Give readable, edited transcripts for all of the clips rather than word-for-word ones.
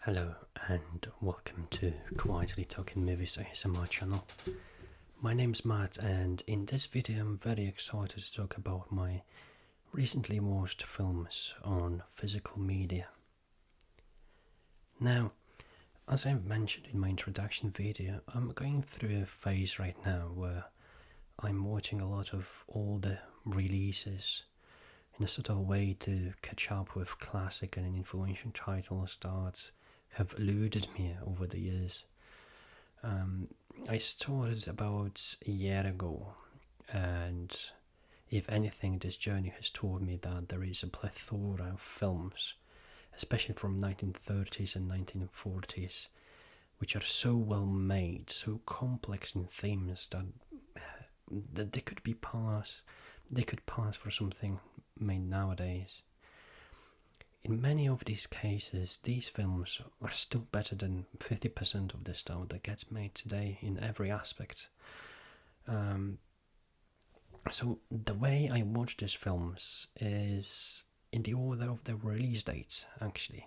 Hello and welcome to Quietly Talking Movies ASMR channel. My name's Matt, and in this video I'm very excited to talk about my recently watched films on physical media. Now, as I've mentioned in my introduction video, I'm going through a phase right now where I'm watching a lot of older releases in a sort of way to catch up with classic and influential titles that have eluded me over the years. I started about a year ago, and if anything, this journey has taught me that there is a plethora of films, especially from 1930s and 1940s, which are so well made, so complex in themes that they could pass for something made nowadays. In many of these cases, these films are still better than 50% of the stuff that gets made today in every aspect. So the way I watch these films is in the order of their release dates, actually.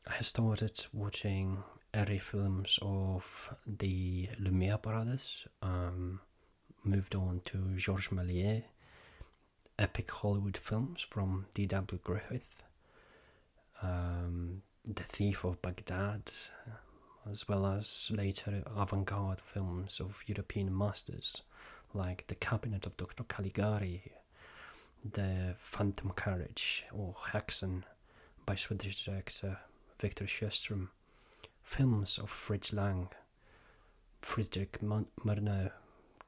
I have started watching early films of the Lumiere brothers, moved on to Georges Méliès, epic Hollywood films from D.W. Griffith, The Thief of Baghdad, as well as later avant-garde films of European masters like The Cabinet of Dr. Caligari, The Phantom Carriage or Häxan by Swedish director Victor Sjöström, films of Fritz Lang, Friedrich Murnau,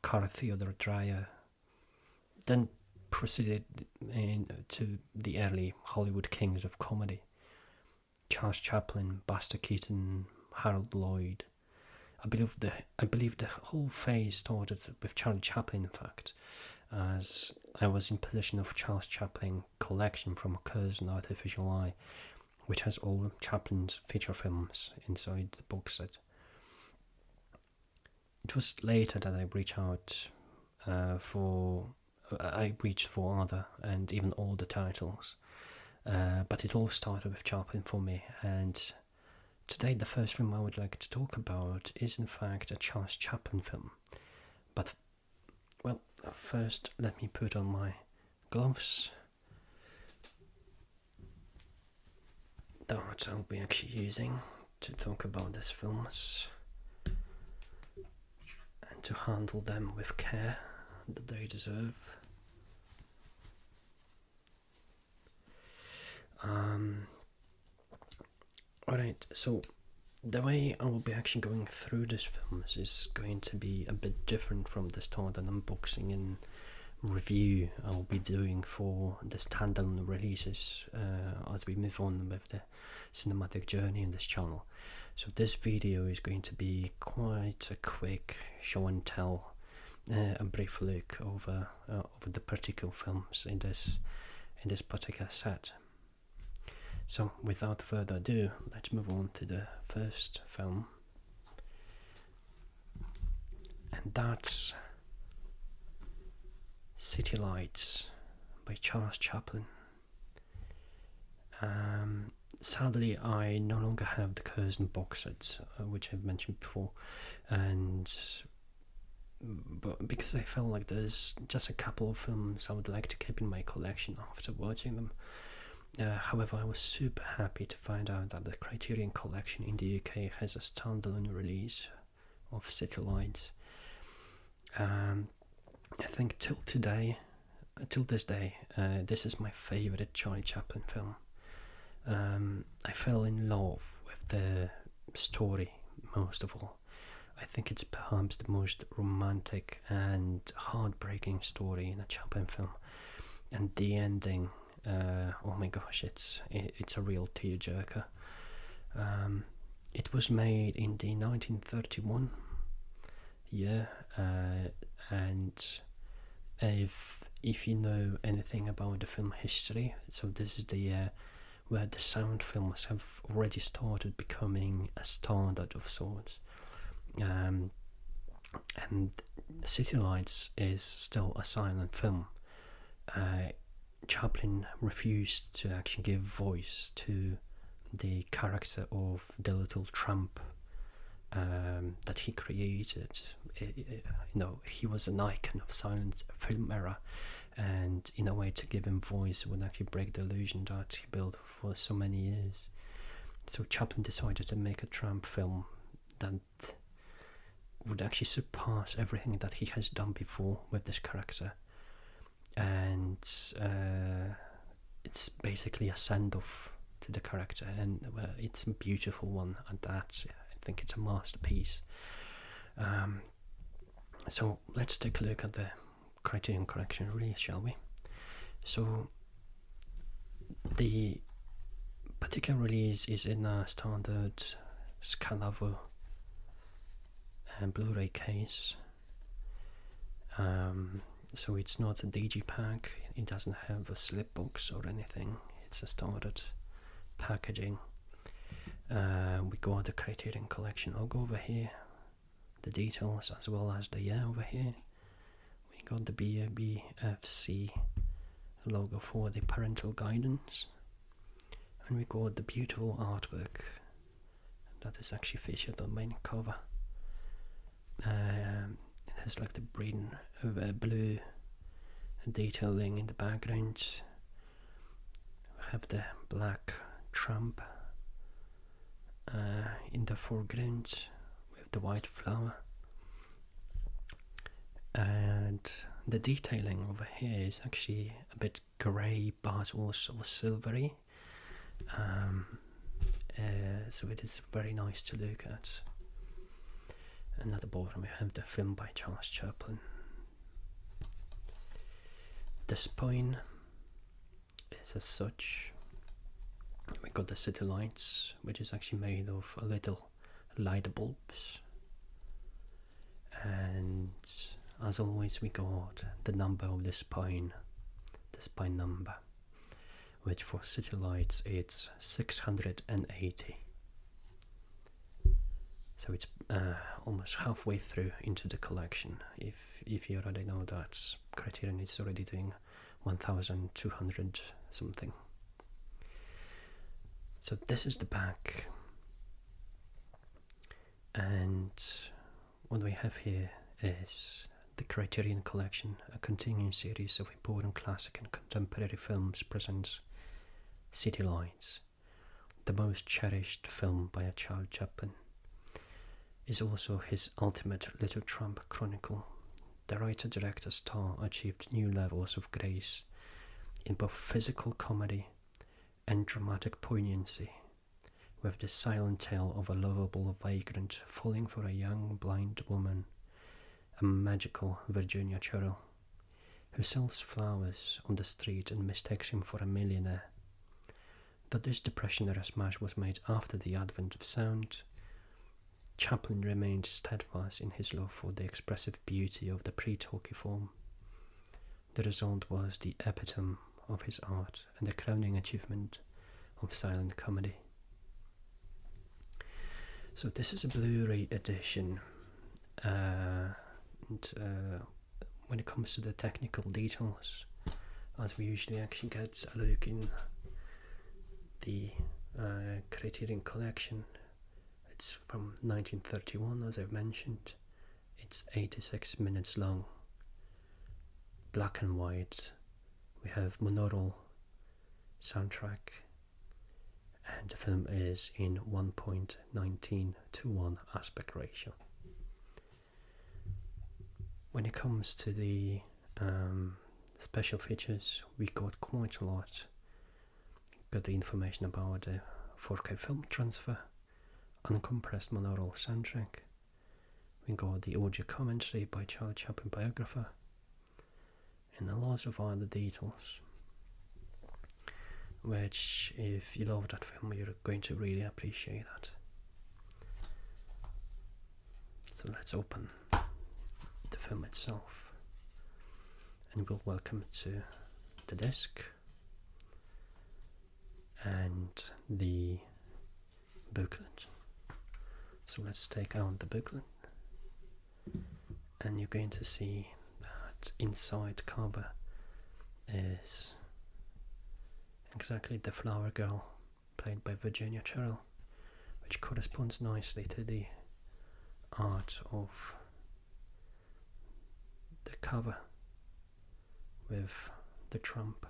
Carl Theodor Dreyer, then proceeded to the early Hollywood kings of comedy, Charles Chaplin, Buster Keaton, Harold Lloyd. I believe the whole phase started with Charlie Chaplin, in fact, as I was in possession of Charles Chaplin collection from A Curse and Artificial Eye, which has all Chaplin's feature films inside the box set. It was later that I reached for other and even older titles, but it all started with Chaplin for me, and today the first film I would like to talk about is in fact a Charles Chaplin film. But, well, first let me put on my gloves that I'll be actually using to talk about these films and to handle them with care that they deserve. Alright, so the way I will be actually going through these films is going to be a bit different from the standard unboxing and review I'll be doing for the standalone releases as we move on with the cinematic journey in this channel. So this video is going to be quite a quick show and tell, a brief look over the particular films in this particular set. So without further ado, let's move on to the first film, and that's City Lights by Charles Chaplin. Sadly, I no longer have the Curzon box set, which I've mentioned before, but because I felt like there's just a couple of films I would like to keep in my collection after watching them. However, I was super happy to find out that the Criterion Collection in the UK has a standalone release of City Lights. I think till this day, this is my favourite Charlie Chaplin film. I fell in love with the story most of all. I think it's perhaps the most romantic and heartbreaking story in a Chaplin film, and the ending, oh my gosh, it's a real tearjerker. It was made in the 1931 year, and if you know anything about the film history, so this is the year where the sound films have already started becoming a standard of sorts. And City Lights is still a silent film. Chaplin refused to actually give voice to the character of the little tramp that he created. He was an icon of silent film era, and in a way to give him voice would actually break the illusion that he built for so many years. So Chaplin decided to make a tramp film that would actually surpass everything that he has done before with this character, and it's basically a send-off to the character, and it's a beautiful one at that. I think it's a masterpiece. So let's take a look at the Criterion Collection release, shall we? So the particular release is in a standard Scalavo and Blu-ray case. So it's not a digipack, it doesn't have a slip box or anything, it's a standard packaging. We got the Criterion Collection logo over here, the details, as well as the year over here. We got the BFC logo for the parental guidance, and we got the beautiful artwork that is actually featured on the main cover. It has like the blue detailing in the background. We have the black tramp in the foreground with the white flower, and the detailing over here is actually a bit grey but also silvery, so it is very nice to look at. And at the bottom we have the film by Charles Chaplin. The spine is as such. We got the city lights, which is actually made of a little light bulbs, and as always we got the number of the spine number, which for city lights it's 680. So it's almost halfway through into the collection. If you already know that Criterion is already doing 1,200 something. So this is the back, and what we have here is the Criterion Collection, a continuing series of important classic and contemporary films, presents City Lights, the most cherished film by a Charles Chaplin. Is also his ultimate Little Tramp chronicle. The writer-director star achieved new levels of grace in both physical comedy and dramatic poignancy, with the silent tale of a lovable vagrant falling for a young blind woman, a magical Virginia churl, who sells flowers on the street and mistakes him for a millionaire. Though this depression-era smash was made after the advent of sound, Chaplin remained steadfast in his love for the expressive beauty of the pre-talkie form. The result was the epitome of his art and the crowning achievement of silent comedy. So this is a Blu-ray edition, and when it comes to the technical details, as we usually actually get a look in the Criterion Collection, it's from 1931, as I've mentioned. It's 86 minutes long, black and white. We have monaural soundtrack, and the film is in 1.19:1 aspect ratio. When it comes to the special features, we got quite a lot. Got the information about the 4K film transfer, uncompressed monaural soundtrack. We got the audio commentary by Charles Chaplin biographer, and a lot of other details, which if you love that film you're going to really appreciate that. So let's open the film itself, and we'll welcome it to the disc and the booklet. So let's take out the booklet, and you're going to see that inside cover is exactly the flower girl played by Virginia Terrell, which corresponds nicely to the art of the cover with the Trump.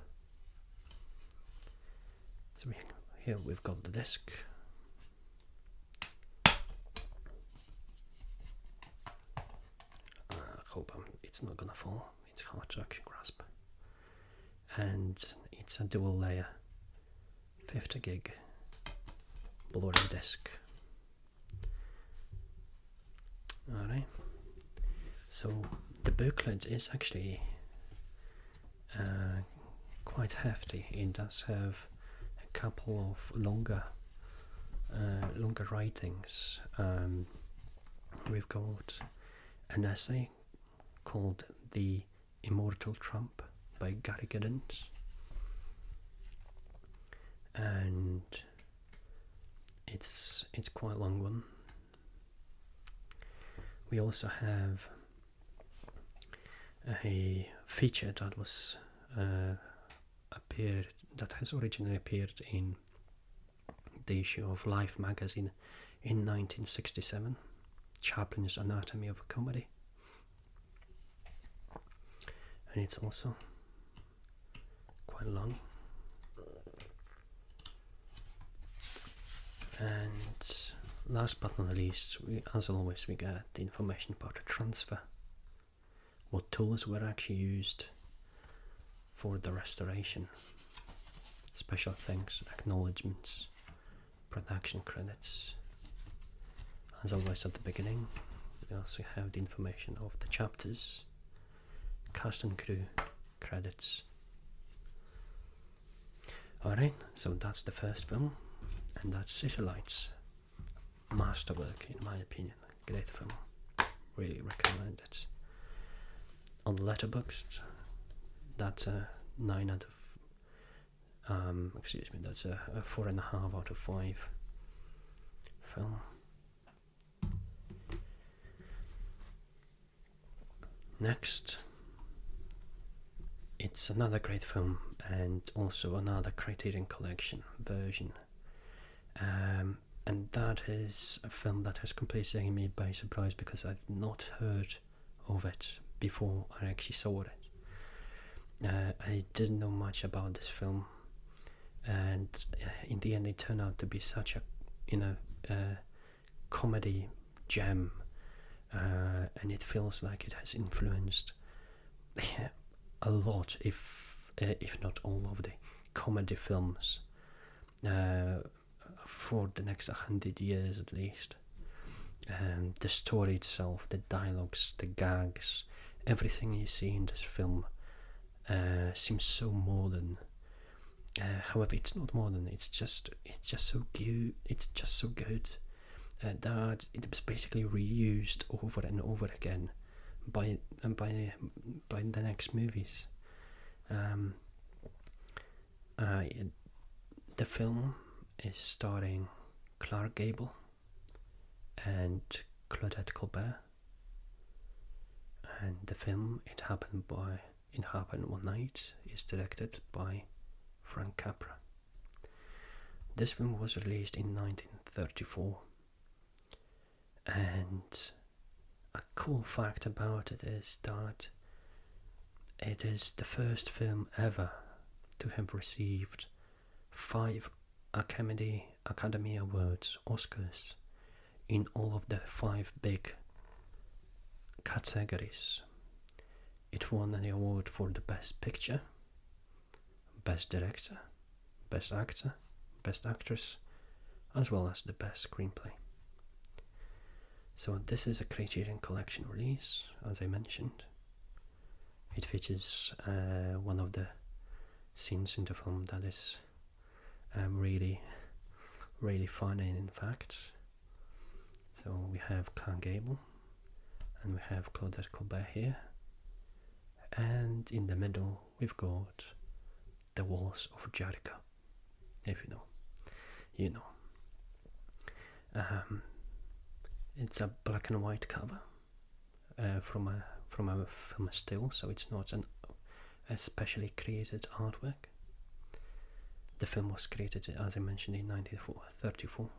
So here we've got the disc. I hope it's not gonna fall. It's hard to actually grasp. And it's a dual layer 50 gig Blu-ray disc. Alright, so the booklet is actually quite hefty. It does have a couple of longer writings. We've got an essay called "The Immortal Trump" by Gary Giddens, and it's quite a long one. We also have a feature that was that has originally appeared in the issue of Life magazine in 1967, Chaplin's Anatomy of a Comedy, and it's also quite long. And last but not least, as always, we get the information about the transfer, what tools were actually used for the restoration, special thanks, acknowledgements, production credits. As always at the beginning, we also have the information of the chapters, cast and crew, credits. Alright, so that's the first film, and that's City Lights. Masterwork, in my opinion. Great film. Really recommend it. On Letterboxd, that's a 9 out of that's a 4.5 out of 5 film. Next, it's another great film and also another Criterion Collection version, and that is a film that has completely taken me by surprise because I've not heard of it before I actually saw it. I didn't know much about this film, and in the end it turned out to be such a comedy gem, and it feels like it has influenced a lot, if not all of the comedy films for the next 100 years at least. The story itself, the dialogues, the gags, everything you see in this film seems so modern. However, it's not modern. It's just so cute. It's just so good that it was basically reused over and over again by the next movies. The film is starring Clark Gable and Claudette Colbert, and the film It Happened One Night is directed by Frank Capra. This film was released in 1934, and a cool fact about it is that it is the first film ever to have received 5 Academy Awards, Oscars, in all of the 5 big categories. It won an award for the Best Picture, Best Director, Best Actor, Best Actress, as well as the Best Screenplay. So this is a Criterion Collection release, as I mentioned. It features one of the scenes in the film that is really funny, in fact. So we have Clark Gable and we have Claudette Colbert here, and in the middle we've got The Walls of Jericho. If you know, you know. It's a black and white cover from a film still, so it's not a specially created artwork. The film was created, as I mentioned, in 1934.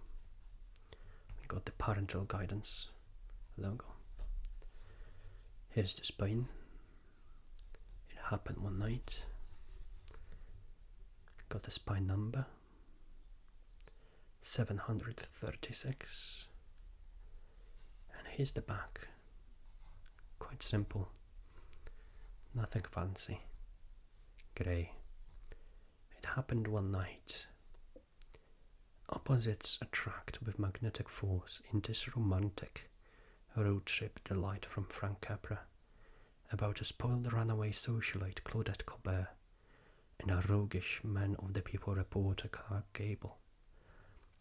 We got the parental guidance logo. Here's the spine. It happened one night. Got the spine number 736. And here's the back. Quite simple. Nothing fancy. Grey. It happened one night. Opposites attract with magnetic force in this romantic road trip delight from Frank Capra about a spoiled runaway socialite Claudette Colbert and a roguish man of the people reporter Clark Gable,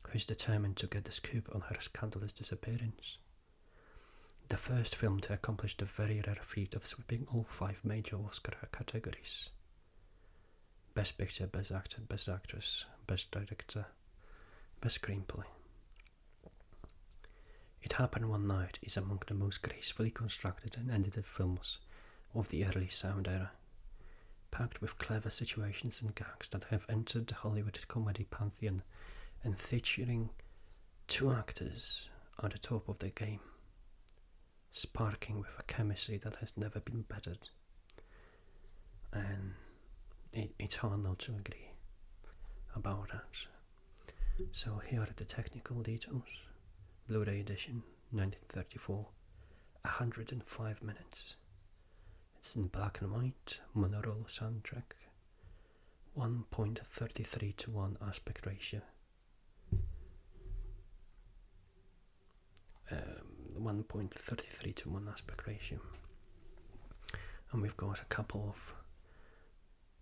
who is determined to get the scoop on her scandalous disappearance. The first film to accomplish the very rare feat of sweeping all 5 major Oscar categories: Best Picture, Best Actor, Best Actress, Best Director, Best Screenplay. It Happened One Night is among the most gracefully constructed and edited films of the early sound era, packed with clever situations and gags that have entered the Hollywood comedy pantheon and featuring 2 actors at the top of their game, sparking with a chemistry that has never been bettered. And it's hard not to agree about that. So here are the technical details. Blu-ray edition, 1934, 105 minutes. It's in black and white, monaural soundtrack, 1.33 to 1 aspect ratio. 1.33 to 1 aspect ratio. And we've got a couple of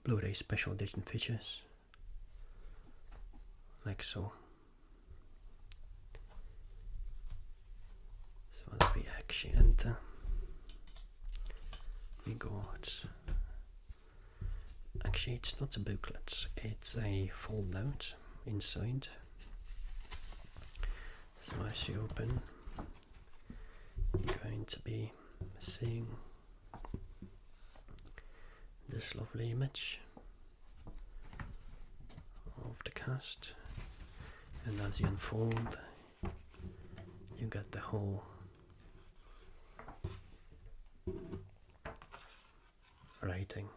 Blu-ray special edition features, like so. So as we actually enter, we got, actually it's not a booklet, it's a fold out inside. So as you open, you're going to be seeing this lovely image of the cast, and as you unfold, you get the whole writing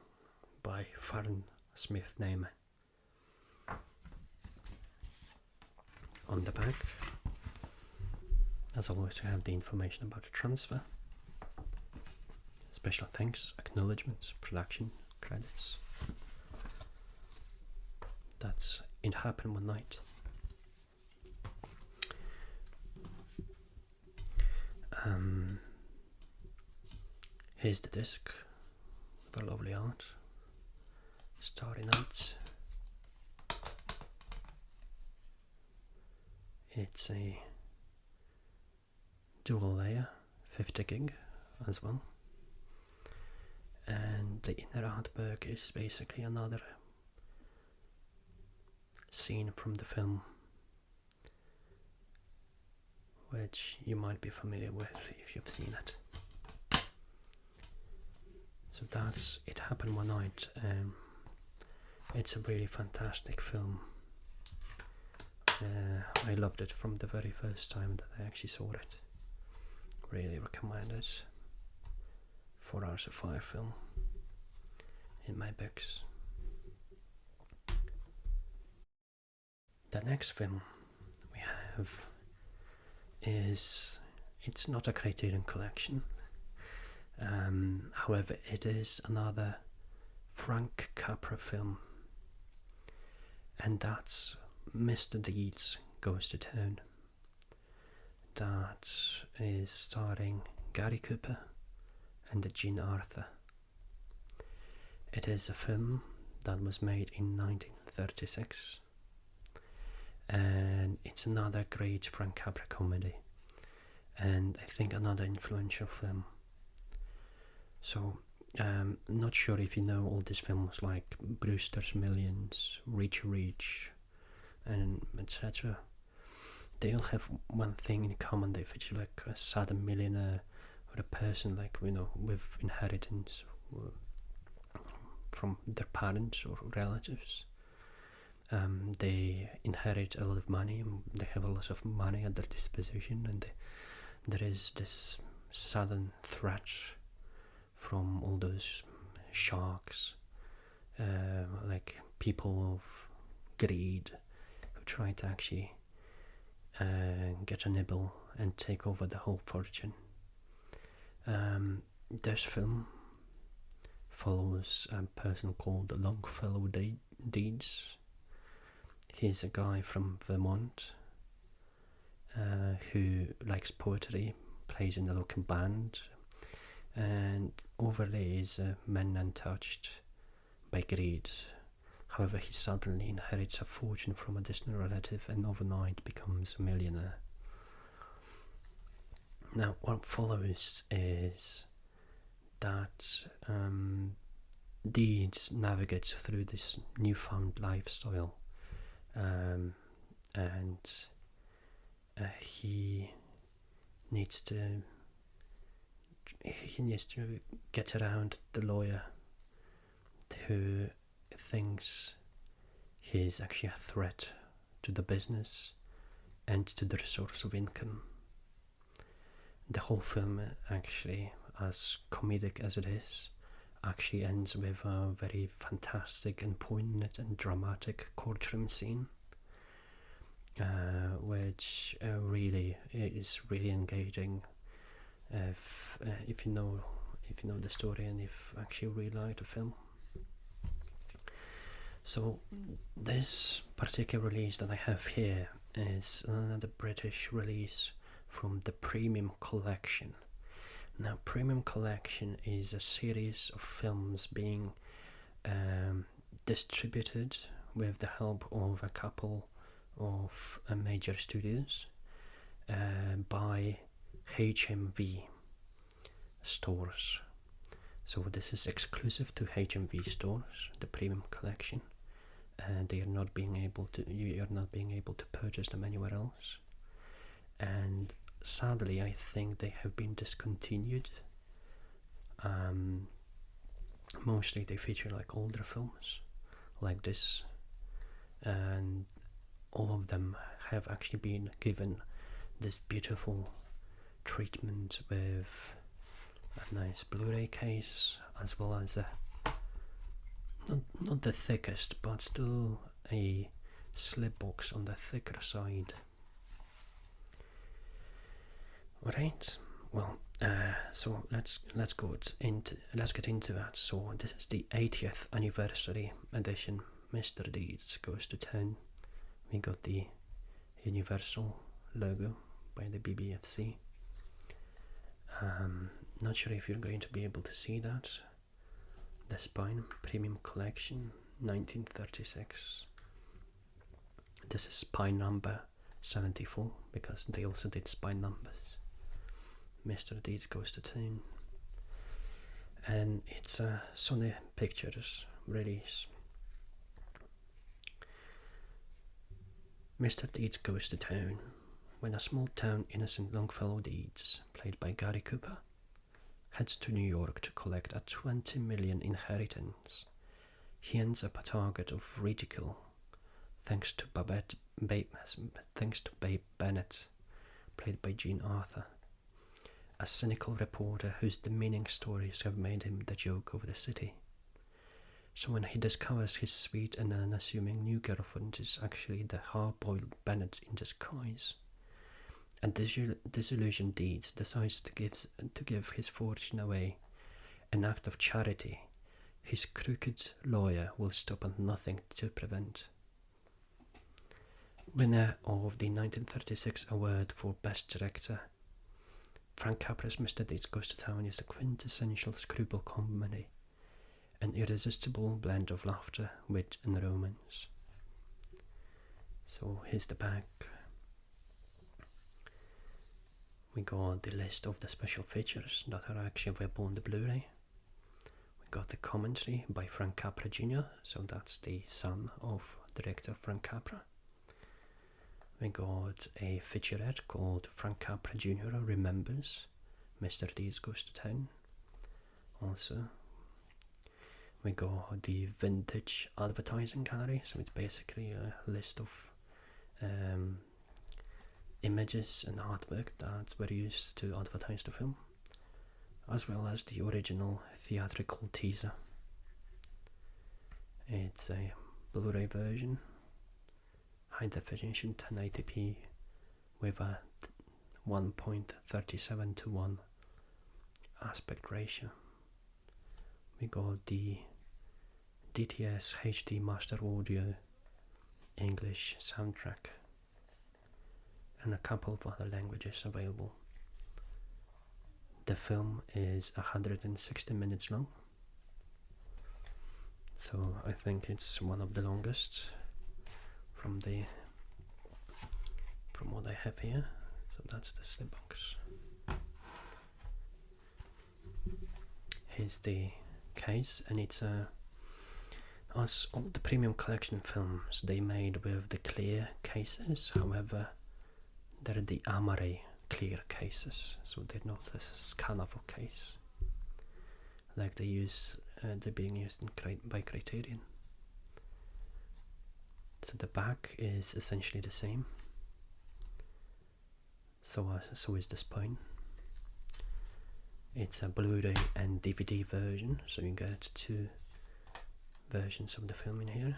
by Farron Smith Name. On the back, as always, we have the information about the transfer, special thanks, acknowledgements, production credits. That's It Happened One Night. Here's the disc, the lovely art, Starry Nights. It's a dual layer, 50 gig as well. And the inner artwork is basically another scene from the film, which you might be familiar with if you've seen it. So that's It Happened One Night. It's a really fantastic film. I loved it from the very first time that I actually saw it. Really recommend it. 4 hours of fire film in my books. The next film we have is, it's not a Criterion collection, however it is another Frank Capra film, and that's Mr. Deeds Goes to Town. That is starring Gary Cooper and Jean Arthur. It is a film that was made in 1936, and it's another great Frank Capra comedy, and I think another influential film. So not sure if you know all these films like Brewster's Millions, Reach, and etc. They all have one thing in common. They feature like a sudden millionaire or a person like, you know, with inheritance from their parents or relatives, They inherit a lot of money, and they have a lot of money at their disposition, and there is this sudden threat from all those sharks, like people of greed, who try to actually get a nibble and take over the whole fortune. This film follows a person called Longfellow Deeds. He's a guy from Vermont who likes poetry, plays in a local band, and overlay is men untouched by greed. However, he suddenly inherits a fortune from a distant relative and overnight becomes a millionaire. Now, what follows is that Deeds navigates through this newfound lifestyle, and he needs to get around the lawyer who thinks he's actually a threat to the business and to the source of income. The whole film, actually, as comedic as it is, actually ends with a very fantastic and poignant and dramatic courtroom scene, which really is really engaging. If you know the story and if actually really like the film. So this particular release that I have here is another British release from the Premium Collection. Now, Premium Collection is a series of films being distributed with the help of a couple of major studios by HMV stores. So this is exclusive to HMV stores, the Premium Collection, and you are not being able to purchase them anywhere else. And sadly, I think they have been discontinued. Mostly they feature like older films like this, and all of them have actually been given this beautiful treatment with a nice Blu-ray case, as well as a not the thickest, but still a slip box on the thicker side. Alright, well, so let's get into that. So this is the 80th anniversary edition. Mr. Deeds Goes to Town. We got the Universal logo by the BBFC. Not sure if you're going to be able to see that. The spine, Premium Collection, 1936. This is spine number 74 because they also did spine numbers. Mr. Deeds Goes to Town. And it's a Sony Pictures release. Mr. Deeds Goes to Town. When a small-town innocent Longfellow Deeds, played by Gary Cooper, heads to New York to collect a $20 million inheritance, he ends up a target of ridicule, thanks to Babe Bennett, played by Jean Arthur, a cynical reporter whose demeaning stories have made him the joke of the city. So when he discovers his sweet and unassuming new girlfriend is actually the hard-boiled Bennett in disguise, a disillusioned Deeds decides to give his fortune away, an act of charity his crooked lawyer will stop at nothing to prevent. Winner of the 1936 award for Best Director, Frank Capra's Mr. Deeds Goes to Town is a quintessential screwball comedy, an irresistible blend of laughter, wit and romance. So here's the back. We got the list of the special features that are actually available on the Blu-ray. We got the commentary by Frank Capra Jr., so that's the son of director Frank Capra. We got a featurette called Frank Capra Jr. Remembers Mr. Deeds Goes to Town. Also, We got the vintage advertising gallery, so it's basically a list of images and artwork that were used to advertise the film, as well as the original theatrical teaser. It's a Blu-ray version, high definition 1080p with a 1.37 to 1 aspect ratio. We got the DTS HD Master Audio English soundtrack and a couple of other languages available. The film is 160 minutes long, so I think it's one of the longest from what I have here. So that's the slipbox. Here's the case, and it's as all the premium collection films, they made with the clear cases. However, they're the Amare clear cases, so they're not a scannable case like they're being used by Criterion. So the back is essentially the same. So is the spine. It's a Blu-ray and DVD version, so you get two versions of the film in here.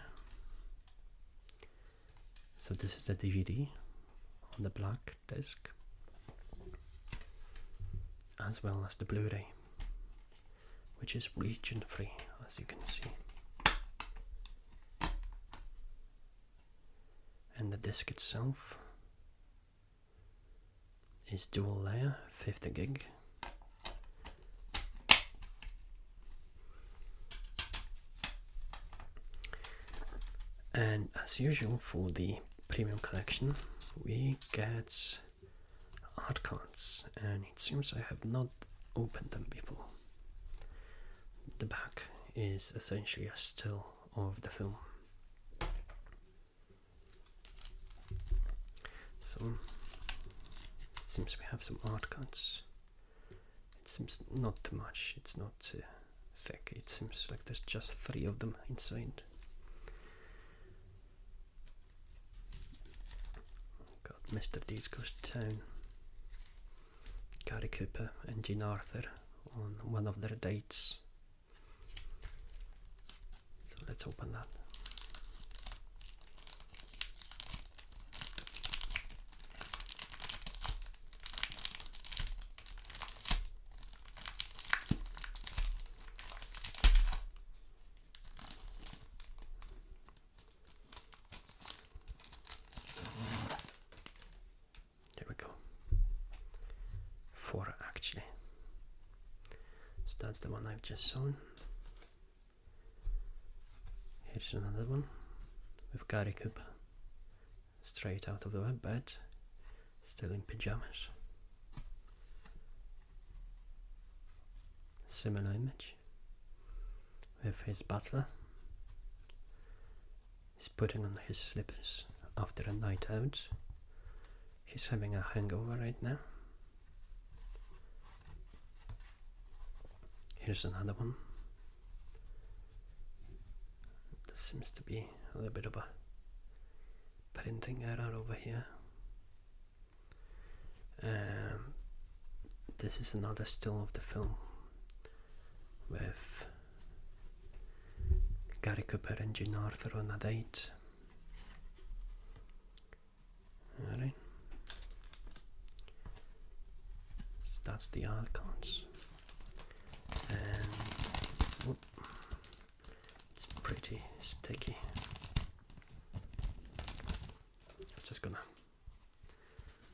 So this is the DVD on the black disc, as well as the Blu-ray, which is region free, as you can see. And the disc itself is dual layer, 50 gig. And as usual for the premium collection, we get art cards, and it seems I have not opened them before. The back is essentially a still of the film. So it seems we have some art cards. It seems not too much, it's not too thick. It seems like there's just 3 of them inside. Got Mr. Deeds Goes to Town, Gary Cooper and Jean Arthur on one of their dates. So let's open that. There we go. 4 actually. So that's the one I've just shown. Here's another one with Gary Cooper, straight out of the bed, still in pyjamas. Similar image with his butler. He's putting on his slippers after a night out. He's having a hangover right now. Here's another one. There seems to be a little bit of a printing error over here. This is another still of the film with Gary Cooper and Jean Arthur on a date. Alright. So that's the icons. And whoop, it's pretty sticky. I'm just gonna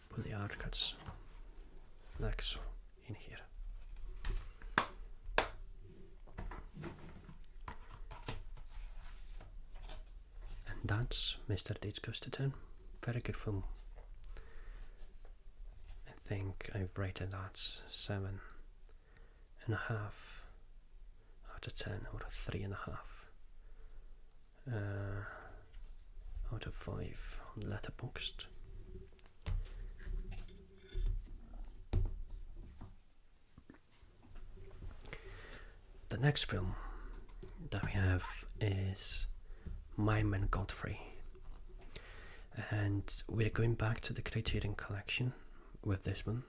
put the art cuts like so in here. And that's Mr. Deeds Goes to Town. Very good film. I think I've rated that 7.5 out of 10, or 3.5 out of 5 on Letterboxd. The next film that we have is My Man Godfrey, and we're going back to the Criterion Collection with this one.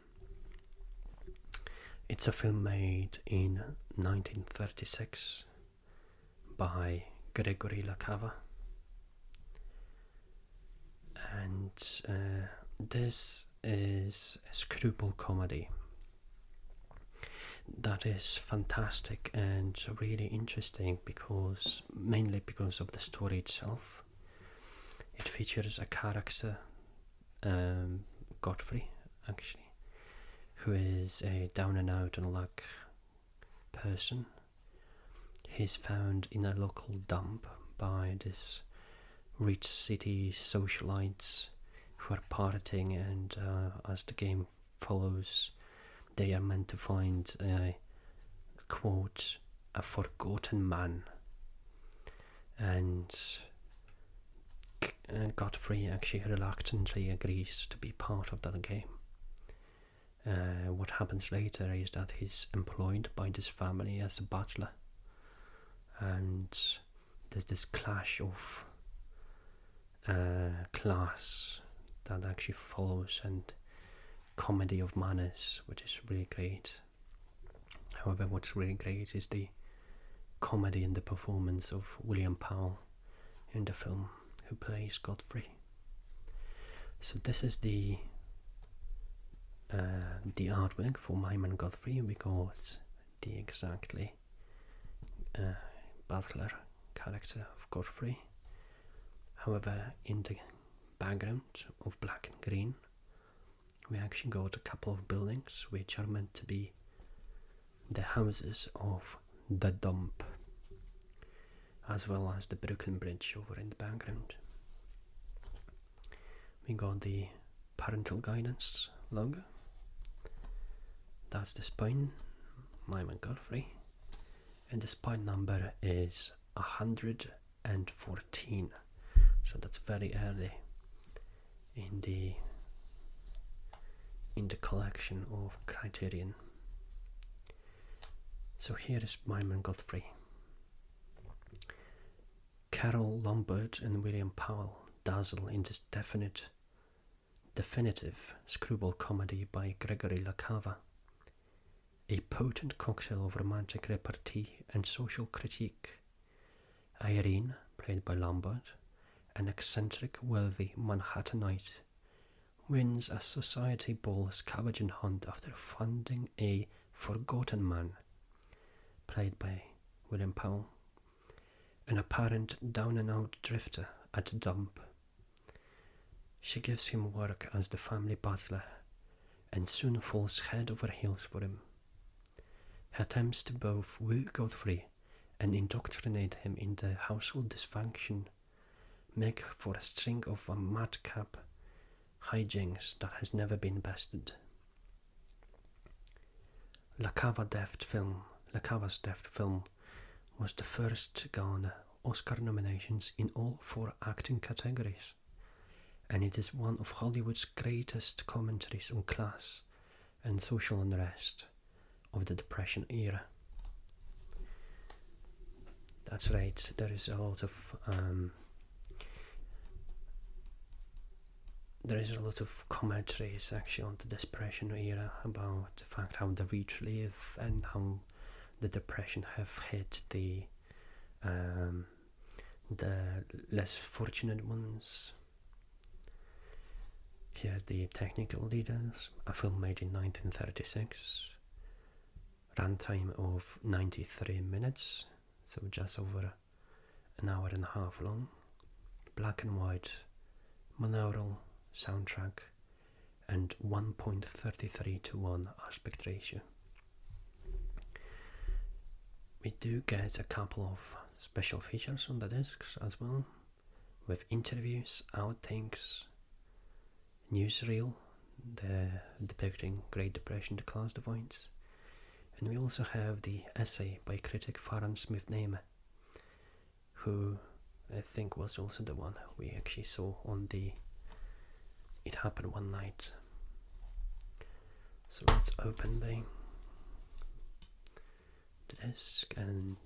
It's a film made in 1936 by Gregory La Cava, and this is a screwball comedy that is fantastic and really interesting, mainly because of the story itself. It features a character, Godfrey actually, who is a down and out on luck person. He's found in a local dump by this rich city socialites who are partying, and as the game follows, they are meant to find a quote, a forgotten man. And Godfrey actually reluctantly agrees to be part of that game. What happens later is that he's employed by this family as a butler, and there's this clash of class that actually follows, and comedy of manners, which is really great. However, what's really great is the comedy and the performance of William Powell in the film, who plays Godfrey. So this is the artwork for My Man Godfrey. We got the exactly butler character of Godfrey. However, in the background of black and green, we actually got a couple of buildings which are meant to be the houses of the dump, as well as the Brooklyn Bridge over in the background. We got the parental guidance logo. That's the spine, My Man Godfrey, and the spine number is 114. So that's very early in the collection of Criterion. So here is My Man Godfrey. Carol Lombard and William Powell dazzle in this definitive screwball comedy by Gregory La Cava, a potent cocktail of romantic repartee and social critique. Irene, played by Lombard, an eccentric, wealthy Manhattanite, wins a society ball scavenging hunt after finding a forgotten man, played by William Powell, an apparent down-and-out drifter at a dump. She gives him work as the family butler and soon falls head over heels for him. Her attempts to both woo Godfrey and indoctrinate him into household dysfunction make for a string of madcap hijinks that has never been bested. La Cava's deft film was the first to garner Oscar nominations in all 4 acting categories, and it is one of Hollywood's greatest commentaries on class and social unrest of the Depression era. That's right, there is a lot of commentaries actually on the Depression era about the fact how the rich live and how the Depression have hit the less fortunate ones. Here are the technical details. A film made in 1936, runtime of 93 minutes, so just over an hour and a half long, black and white, monaural soundtrack, and 1.33:1 aspect ratio. We do get a couple of special features on the discs as well, with interviews, outtakes, newsreel depicting Great Depression, the class divides, and we also have the essay by critic Farran Smith-Name, who I think was also the one we actually saw on the It Happened One Night. So let's open the disc, and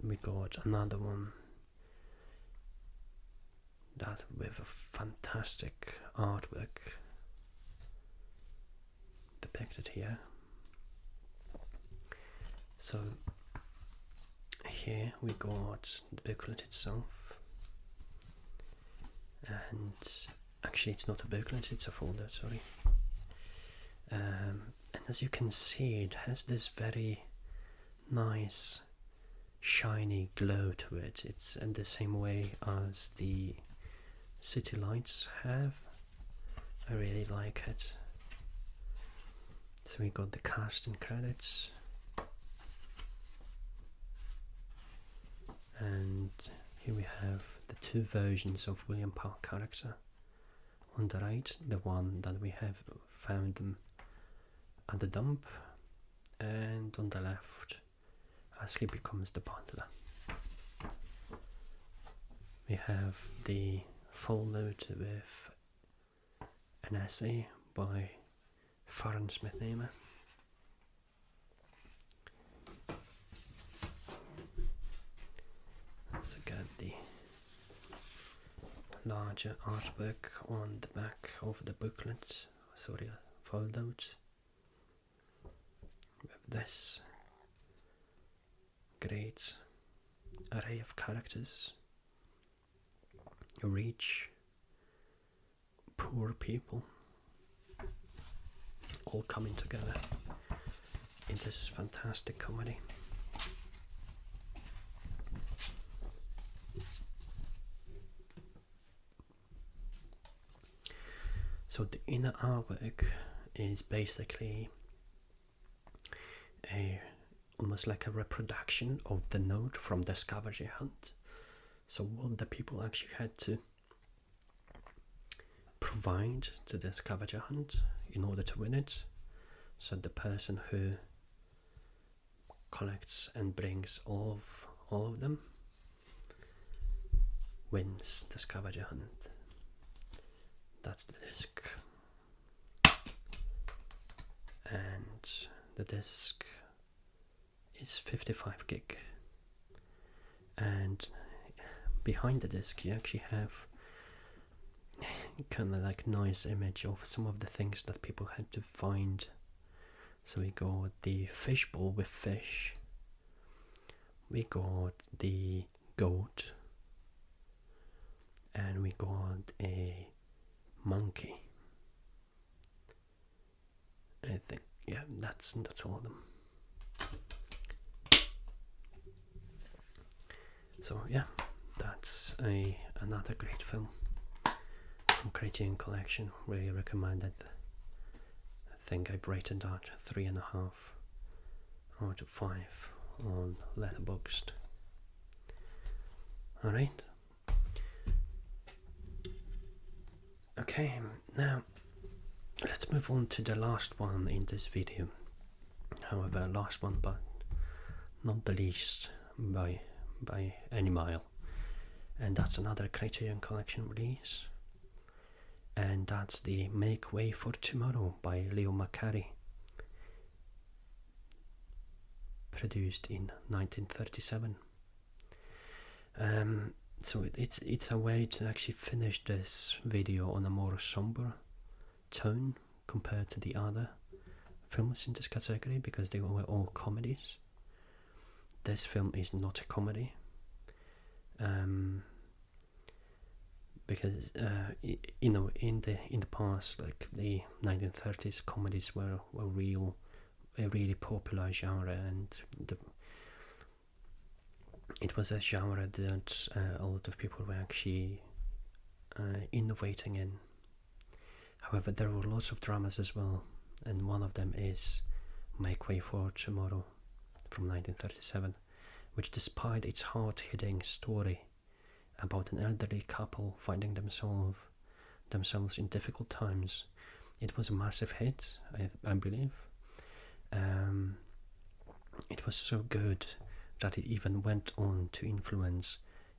We got another one that with a fantastic artwork depicted here. So here we got the booklet itself, and actually it's not a booklet, it's a folder, sorry. And as you can see, it has this very nice shiny glow to it. It's in the same way as the city lights have. I really like it. So we got the cast and credits, and here we have the two versions of William Park character. On the right, the one that we have found them at the dump, and on the left, as he becomes the butler. We have the folder with an essay by Farron Smith-Neimer. So got the larger artwork on the back of the booklet, sorry, fold-out, with this great array of characters: rich, poor people, all coming together in this fantastic comedy. So the inner artwork is basically almost like a reproduction of the note from the scavenger hunt. So what the people actually had to provide to the scavenger hunt in order to win it. So the person who collects and brings all of them wins the scavenger hunt. That's the disc, and the disc is 55 gig, and behind the disc you actually have kind of like nice image of some of the things that people had to find. So we got the fishbowl with fish, we got the goat, and we got a monkey. I think, yeah, that's all of them. So yeah, that's another great film from Criterion Collection. Really recommend it. I think I've rated that 3.5 out of 5 on Letterboxd. Alright. Okay, now let's move on to the last one in this video. However, last one but not the least by any mile. And that's another Criterion Collection release. And that's the Make Way for Tomorrow by Leo McCarey. Produced in 1937. So it's a way to actually finish this video on a more somber tone compared to the other films in this category, because they were all comedies. This film is not a comedy, because you know, in the past, like the 1930s, comedies were a really popular genre, and it was a genre that a lot of people were actually innovating in. However, there were lots of dramas as well, and one of them is Make Way for Tomorrow from 1937, which, despite its hard-hitting story about an elderly couple finding themselves in difficult times, it was a massive hit, I believe. It was so good that it even went on to influence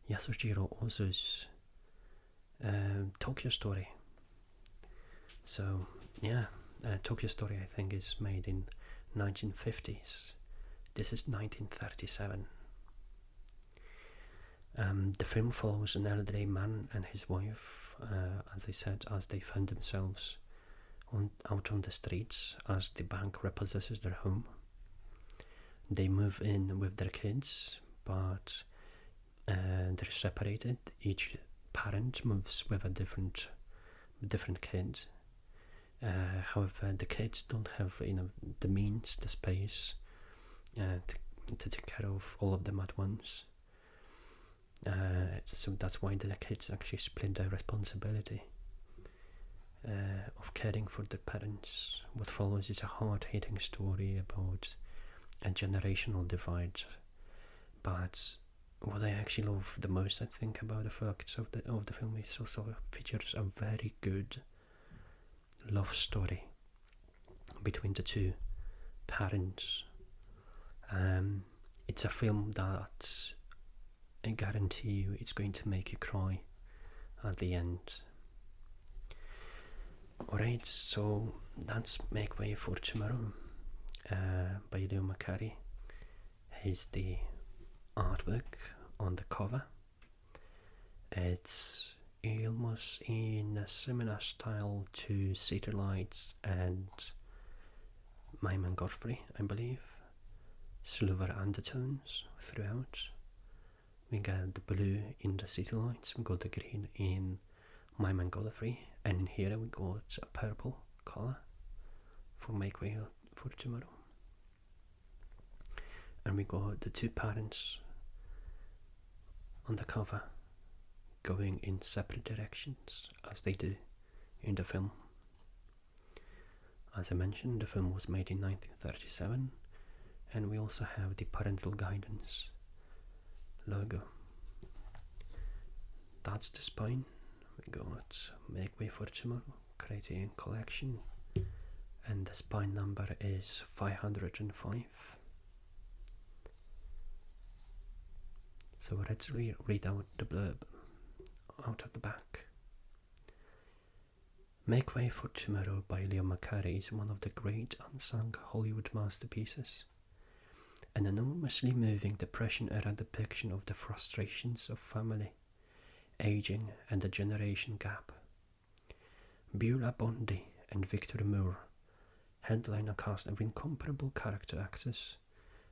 Yasujiro Ozu's Tokyo Story. So yeah, Tokyo Story, I think, is made in 1950s. This is 1937. The film follows an elderly man and his wife, as I said, as they found themselves out on the streets as the bank repossesses their home. They move in with their kids, but they're separated. Each parent moves with a different kid. However, the kids don't have the means, the space to take care of all of them at once. So that's why the kids actually split their responsibility of caring for the parents. What follows is a hard-hitting story about a generational divide. But what I actually love the most, I think, about the facts of the film is also features a very good love story between the two parents. It's a film that I guarantee you it's going to make you cry at the end. Alright, so that's Make Way for Tomorrow by Leo McCarey. Here's the artwork on the cover. It's almost in a similar style to City Lights and Mime and Godfrey, I believe. Silver undertones throughout. We got the blue in the City Lights, we got the green in Mime and Godfrey, and in here we got a purple colour for Make Way for Tomorrow. And we got the two parents on the cover going in separate directions as they do in the film. As I mentioned, the film was made in 1937, and we also have the parental guidance logo. That's the spine. We got Make Way for Tomorrow, Criterion Collection, and the spine number is 505. So let's read out the blurb out of the back. Make Way for Tomorrow by Leo McCarey is one of the great unsung Hollywood masterpieces. An enormously moving Depression-era depiction of the frustrations of family, aging and the generation gap. Beulah Bondi and Victor Moore headline a cast of incomparable character actors,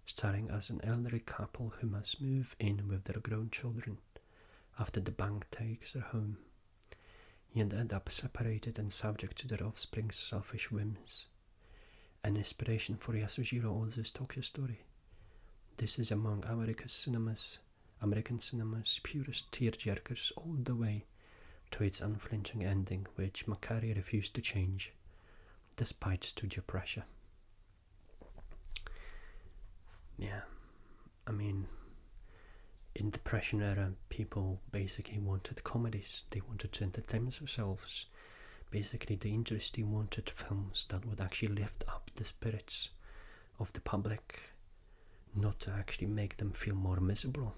starring as an elderly couple who must move in with their grown children after the bank takes their home, yet end up separated and subject to their offspring's selfish whims. An inspiration for Yasujiro Ozu's Tokyo Story. This is among American cinema's purest tearjerkers all the way to its unflinching ending, which McCarey refused to change, despite studio pressure. Yeah, I mean, in the Depression era, people basically wanted comedies. They wanted to entertain themselves. Basically, the industry wanted films that would actually lift up the spirits of the public, not to actually make them feel more miserable.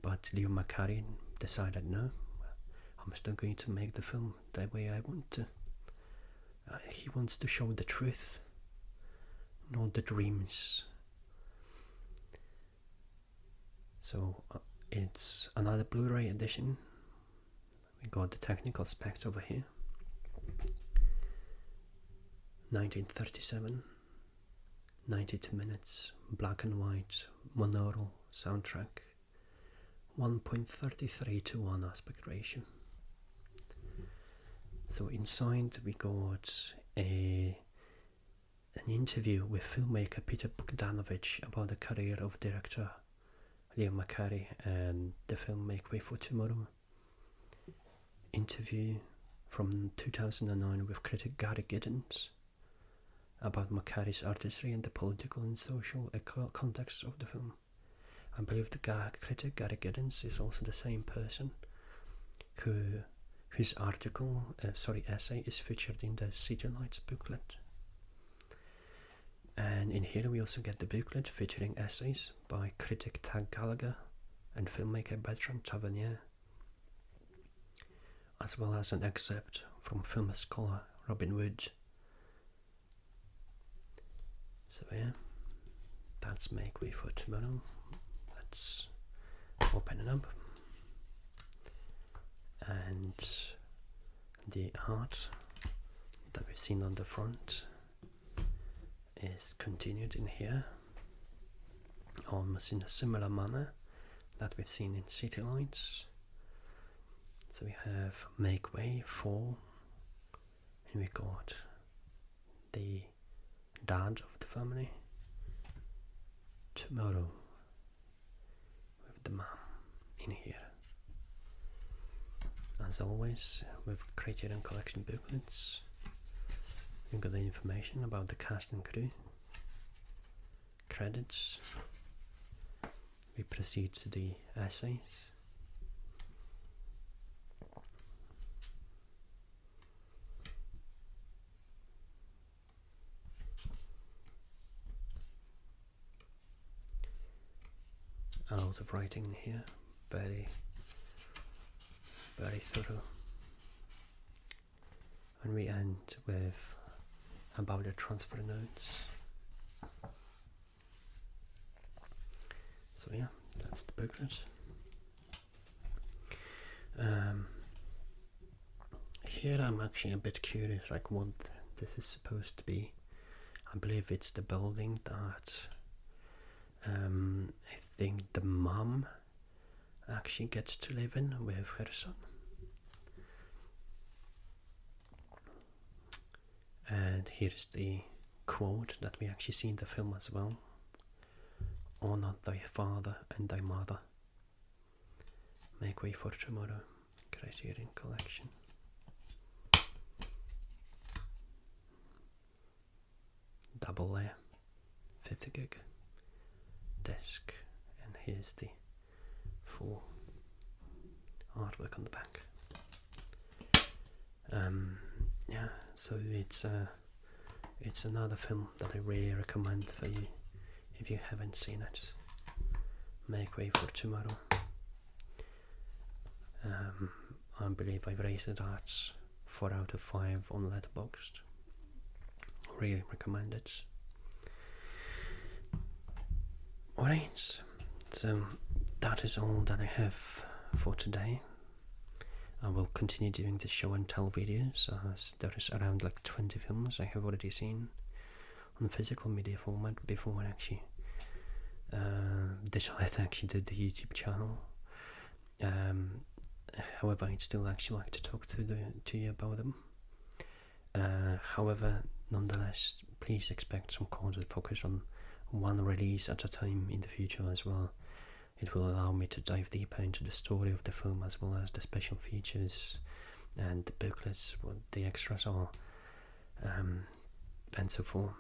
But Leo McCarey decided, no, I'm still going to make the film the way I want to. He wants to show the truth, not the dreams. So it's another Blu-ray edition. We got the technical specs over here. 1937, 92 minutes, black and white, monaural soundtrack, 1.33 to 1 aspect ratio. So inside we got an interview with filmmaker Peter Bogdanovich about the career of director Leo McCarey and the film Make Way for Tomorrow. Interview from 2009 with critic Gary Giddens about McCarey's artistry and the political and social context of the film. I believe the critic Gary Giddens is also the same person whose essay is featured in the City Lights booklet. And in here we also get the booklet featuring essays by critic Tag Gallagher and filmmaker Bertrand Tavernier, as well as an excerpt from film scholar Robin Wood. So yeah, that's Make Way for Tomorrow. Let's Open it up, and the art that we've seen on the front is continued in here, almost in a similar manner that we've seen in City Lights. So we have Make Way for, and we got the dad of the family, Tomorrow, with the mom in here. As always, with Criterion Collection booklets, you've got the information about the cast and crew, credits. We proceed to the essays. A lot of writing in here, very thorough. And we end with about the transfer notes. So yeah, that's the booklet. Here I'm actually a bit curious, like what this is supposed to be. I believe it's the building that I think the mum actually gets to live in with her son. And here's the quote that we actually see in the film as well. Honor thy father and thy mother. Make way for tomorrow. Criterion Collection. Double layer, 50 gig disc, and here's the full artwork on the back. Yeah, so it's another film that I really recommend for you if you haven't seen it. Make Way for Tomorrow. I believe I've rated it at 4 out of 5 on Letterboxd. Really recommend it. Alright, so that is all that I have for today. I will continue doing the show and tell videos, as there is around like 20 films I have already seen on physical media format before I actually decided to actually do the YouTube channel. However, I'd still actually like to talk to you about them. However, nonetheless, please expect some content focused on one release at a time in the future as well. It will allow me to dive deeper into the story of the film, as well as the special features and the booklets, what the extras are, and so forth.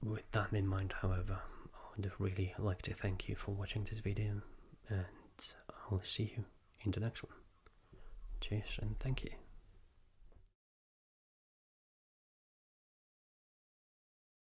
With that in mind, however, I would really like to thank you for watching this video, and I'll see you in the next one. Cheers and thank you.